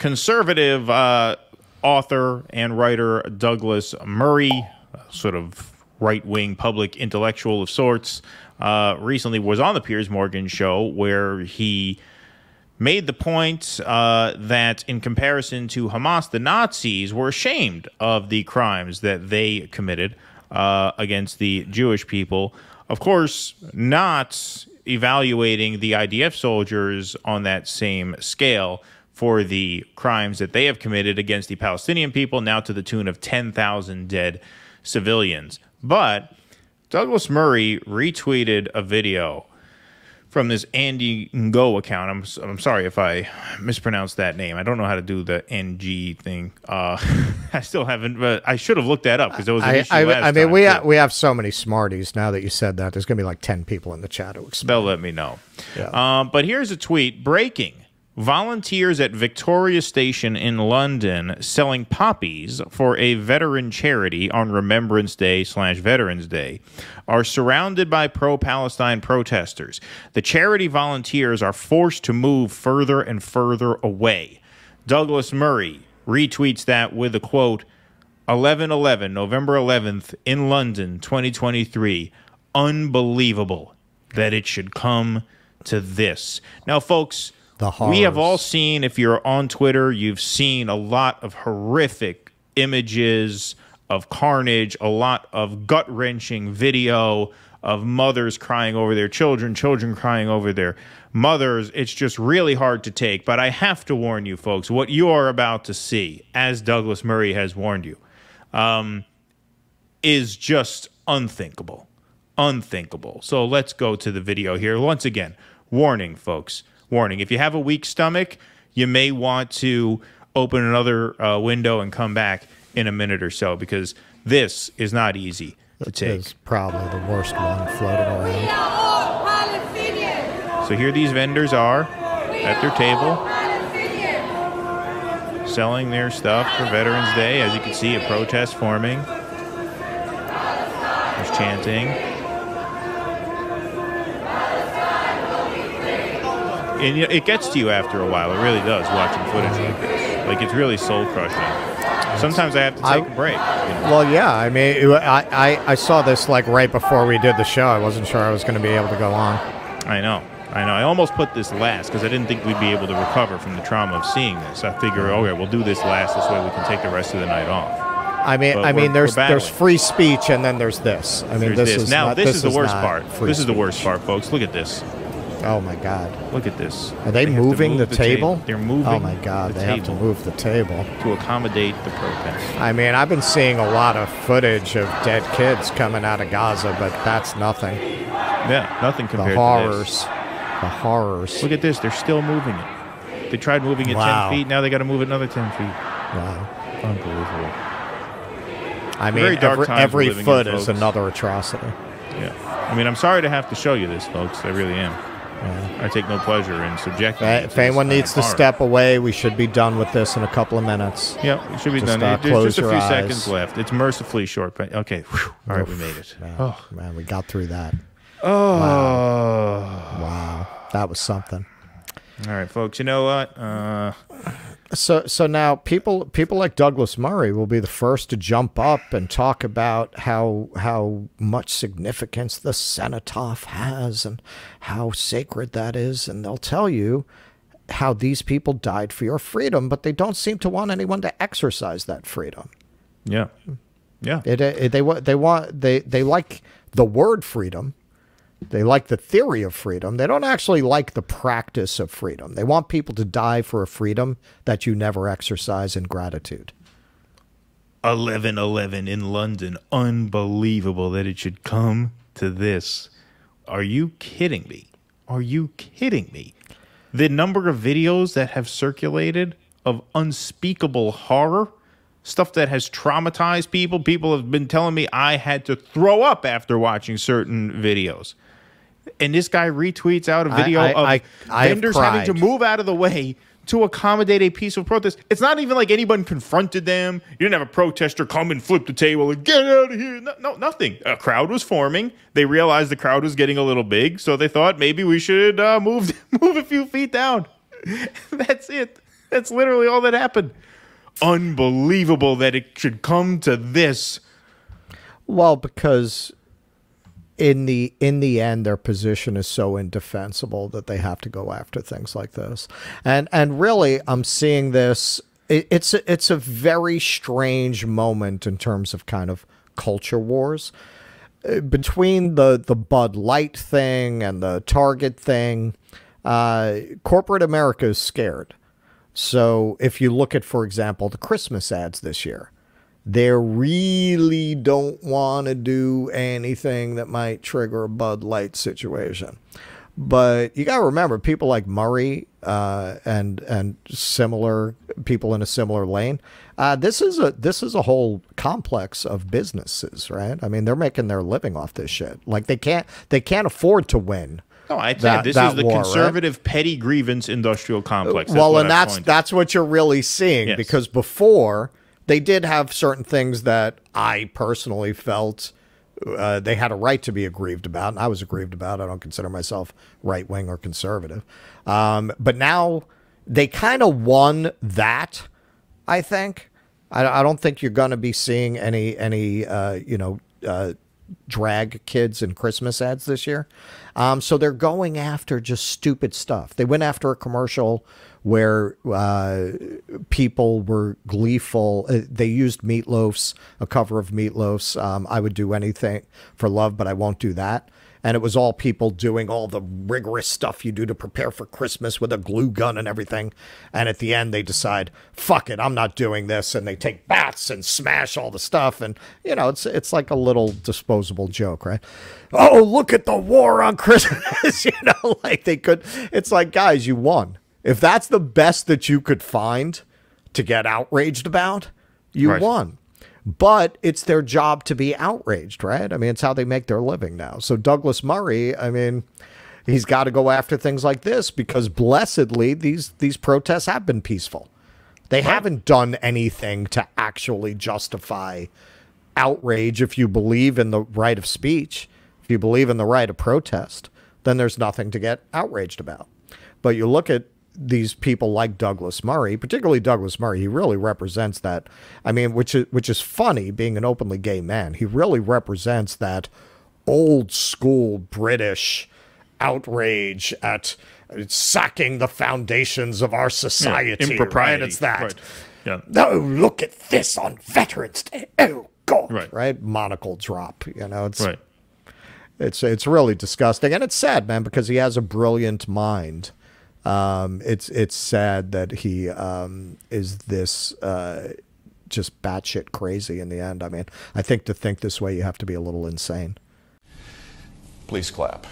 conservative author and writer Douglas Murray, sort of right-wing public intellectual of sorts, recently was on the Piers Morgan show where he made the point that in comparison to Hamas, the Nazis were ashamed of the crimes that they committed against the Jewish people. Of course, not evaluating the IDF soldiers on that same scale for the crimes that they have committed against the Palestinian people, now to the tune of 10,000 dead civilians. But Douglas Murray retweeted a video from this Andy Ngo account. I'm sorry if I mispronounced that name. I don't know how to do the NG thing. I still haven't, but I should have looked that up because it was an issue last I mean, time. we have so many smarties now that you said that. There's going to be like 10 people in the chat who explain. They'll let me know. Yeah. But here's a tweet. Breaking. Volunteers at Victoria Station in London selling poppies for a veteran charity on Remembrance Day/Veterans Day are surrounded by pro-Palestine protesters. The charity volunteers are forced to move further and further away. Douglas Murray retweets that with a quote, 11/11, November 11th, in London, 2023. Unbelievable that it should come to this. Now, folks, we have all seen, if you're on Twitter, you've seen a lot of horrific images of carnage, a lot of gut-wrenching video of mothers crying over their children, children crying over their mothers. It's just really hard to take. But I have to warn you, folks, what you are about to see, as Douglas Murray has warned you, is just unthinkable. Unthinkable. So let's go to the video here. Once again, warning, folks. Warning, if you have a weak stomach, you may want to open another window and come back in a minute or so, because this is not easy to take. It's probably the worst one floating around. So here these vendors are at their table selling their stuff for Veterans Day. As you can see, a protest forming. There's chanting. And you know, it gets to you after a while. It really does, watching footage like this. Like, it's really soul-crushing. Sometimes I have to take a break. You know? Well, yeah. I mean, I saw this, like, right before we did the show. I wasn't sure I was going to be able to go on. I know. I almost put this last because I didn't think we'd be able to recover from the trauma of seeing this. I figure, okay, we'll do this last. This way we can take the rest of the night off. I mean, there's free speech, and then there's this. I mean, this is the worst part. This is the worst part, folks. Look at this. Oh my God! Look at this. Are they moving the table? They're moving. Oh my God! They have to move the table to accommodate the protest. I mean, I've been seeing a lot of footage of dead kids coming out of Gaza, but that's nothing. Yeah, nothing compared to this. The horrors. Look at this. They're still moving it. They tried moving it 10 feet. Now they got to move it another 10 feet. Wow. Unbelievable. I mean, every foot is another atrocity. Yeah. I mean, I'm sorry to have to show you this, folks. I really am. Yeah. I take no pleasure in subjecting you to If anyone needs to step away, we should be done with this in a couple of minutes. Yeah, we should be done. There's just a few seconds left. It's mercifully short, but okay. Whew. All right, we made it. Man, we got through that. Oh. Wow. That was something. All right, folks. You know what? So now people like Douglas Murray will be the first to jump up and talk about how much significance the cenotaph has and how sacred that is, and they'll tell you how these people died for your freedom, but they don't seem to want anyone to exercise that freedom. Yeah, yeah. They like the word freedom. They like the theory of freedom. They don't actually like the practice of freedom. They want people to die for a freedom that you never exercise in gratitude. 11/11 in London. Unbelievable that it should come to this. Are you kidding me? Are you kidding me? The number of videos that have circulated of unspeakable horror, stuff that has traumatized people. People have been telling me I had to throw up after watching certain videos. And this guy retweets out a video of vendors having to move out of the way to accommodate a peaceful protest. It's not even like anyone confronted them. You didn't have a protester come and flip the table and get out of here. No, nothing. A crowd was forming. They realized the crowd was getting a little big, so they thought maybe we should move a few feet down. That's it. That's literally all that happened. Unbelievable that it should come to this. Well, because in the end, their position is so indefensible that they have to go after things like this. And really, I'm seeing this. It's a very strange moment in terms of kind of culture wars between the Bud Light thing and the Target thing. Corporate America is scared. So if you look at, for example, the Christmas ads this year, they really don't want to do anything that might trigger a Bud Light situation. But you got to remember, people like Murray and similar people in a similar lane. This is a whole complex of businesses, right? I mean, they're making their living off this shit. Like they can't afford to win. No, I think this is the war, conservative right? petty grievance industrial complex. Well, and that's what you're really seeing, yes. Because before they did have certain things that I personally felt they had a right to be aggrieved about, and I was aggrieved about. I don't consider myself right-wing or conservative. But now they kind of won that, I think. I don't think you're going to be seeing any drag kids in Christmas ads this year. So they're going after just stupid stuff. They went after a commercial where people were gleeful. They used Meatloaf's, a cover of Meatloaf's I Would Do Anything for Love, but I Won't Do That. And it was all people doing all the rigorous stuff you do to prepare for Christmas with a glue gun and everything. And at the end, they decide, fuck it, I'm not doing this. And they take bats and smash all the stuff. And, you know, it's like a little disposable joke, right? Oh, look at the war on Christmas. You know, like they could. It's like, guys, you won. If that's the best that you could find to get outraged about, you won. But it's their job to be outraged, right? I mean, it's how they make their living now. So Douglas Murray, I mean, he's got to go after things like this because blessedly these protests have been peaceful. They haven't done anything to actually justify outrage. If you believe in the right of speech, if you believe in the right of protest, then there's nothing to get outraged about. But you look at these people like Douglas Murray, particularly Douglas Murray, he really represents that. I mean, which is funny, being an openly gay man. He really represents that old school British outrage at sacking the foundations of our society. Impropriety. Right? It's that. Right. Yeah. No, look at this on Veterans Day. Oh God. Right. Monocle drop. You know, it's really disgusting, and it's sad, man, because he has a brilliant mind. It's sad that he is this just batshit crazy in the end. I mean, I think to think this way, you have to be a little insane. Please clap.